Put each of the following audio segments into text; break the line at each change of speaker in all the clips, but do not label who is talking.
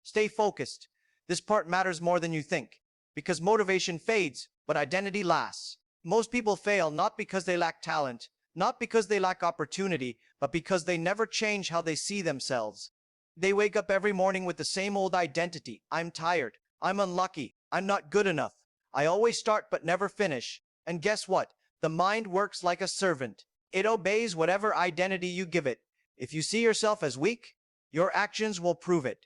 Stay focused. This part matters more than you think. Because motivation fades, but identity lasts. Most people fail not because they lack talent, not because they lack opportunity, but because they never change how they see themselves. They wake up every morning with the same old identity. I'm tired. I'm unlucky. I'm not good enough. I always start but never finish. And guess what? The mind works like a servant. It obeys whatever identity you give it. If you see yourself as weak, your actions will prove it.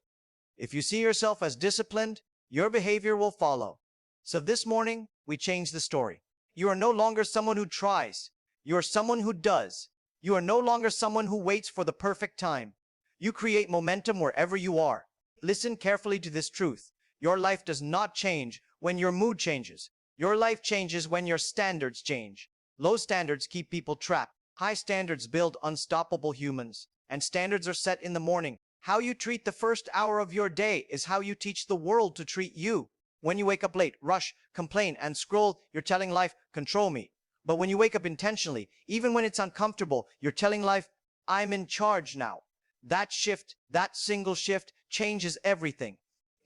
If you see yourself as disciplined, your behavior will follow. So this morning, we change the story. You are no longer someone who tries. You are someone who does. You are no longer someone who waits for the perfect time. You create momentum wherever you are. Listen carefully to this truth. Your life does not change when your mood changes. Your life changes when your standards change. Low standards keep people trapped. High standards build unstoppable humans. And standards are set in the morning. How you treat the first hour of your day is how you teach the world to treat you. When you wake up late, rush, complain, and scroll, you're telling life, control me. But when you wake up intentionally, even when it's uncomfortable, you're telling life, I'm in charge now. That shift, that single shift, changes everything.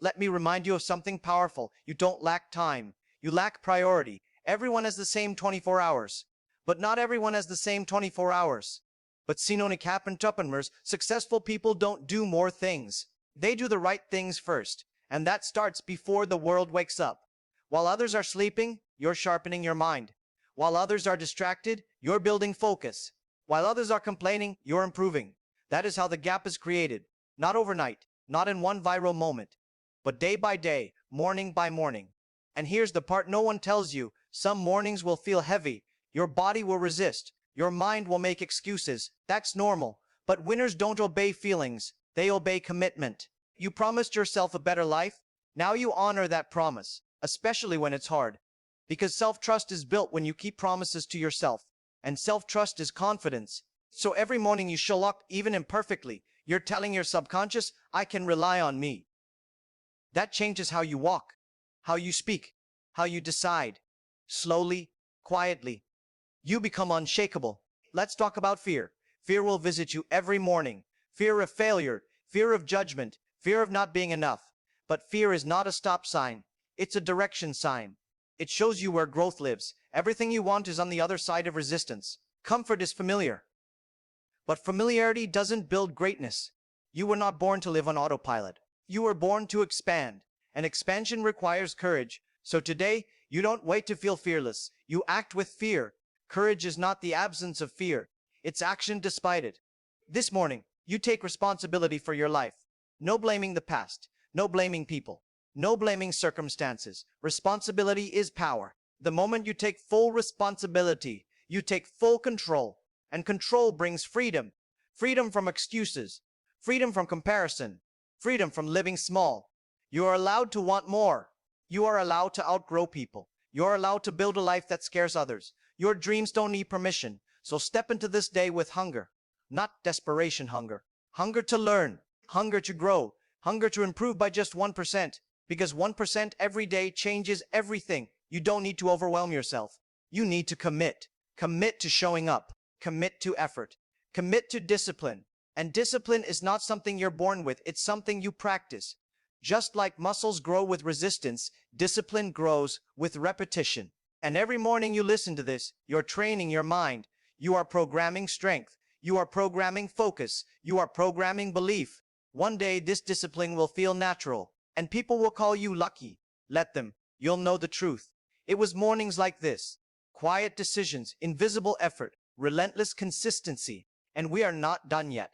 Let me remind you of something powerful. You don't lack time. You lack priority. Everyone has the same 24 hours. But not everyone has the same 24 hours. But sinonic entrepreneurs, successful people don't do more things. They do the right things first. And that starts before the world wakes up. While others are sleeping, you're sharpening your mind. While others are distracted, you're building focus. While others are complaining, you're improving. That is how the gap is created. Not overnight, not in one viral moment, but day by day, morning by morning. And here's the part no one tells you. Some mornings will feel heavy. Your body will resist. Your mind will make excuses. That's normal. But winners don't obey feelings. They obey commitment. You promised yourself a better life. Now you honor that promise, especially when it's hard. Because self-trust is built when you keep promises to yourself. And self-trust is confidence. So every morning you show up, even imperfectly. You're telling your subconscious, I can rely on me. That changes how you walk, how you speak, how you decide. Slowly, quietly, you become unshakable. Let's talk about fear. Fear will visit you every morning. Fear of failure, fear of judgment, fear of not being enough. But fear is not a stop sign. It's a direction sign. It shows you where growth lives. Everything you want is on the other side of resistance. Comfort is familiar. But familiarity doesn't build greatness. You were not born to live on autopilot. You were born to expand. And expansion requires courage. So today, you don't wait to feel fearless. You act with fear. Courage is not the absence of fear. It's action despite it. This morning, you take responsibility for your life. No blaming the past. No blaming people. No blaming circumstances. Responsibility is power. The moment you take full responsibility, you take full control. And control brings freedom. Freedom from excuses. Freedom from comparison. Freedom from living small. You are allowed to want more. You are allowed to outgrow people. You are allowed to build a life that scares others. Your dreams don't need permission. So step into this day with hunger. Not desperation hunger. Hunger to learn. Hunger to grow. Hunger to improve by just 1%. Because 1% every day changes everything. You don't need to overwhelm yourself. You need to commit. Commit to showing up. Commit to effort. Commit to discipline. And discipline is not something you're born with. It's something you practice. Just like muscles grow with resistance, discipline grows with repetition. And every morning you listen to this, you're training your mind. You are programming strength. You are programming focus. You are programming belief. One day this discipline will feel natural, and people will call you lucky. Let them. You'll know the truth. It was mornings like this. Quiet decisions, invisible effort, relentless consistency. And we are not done yet.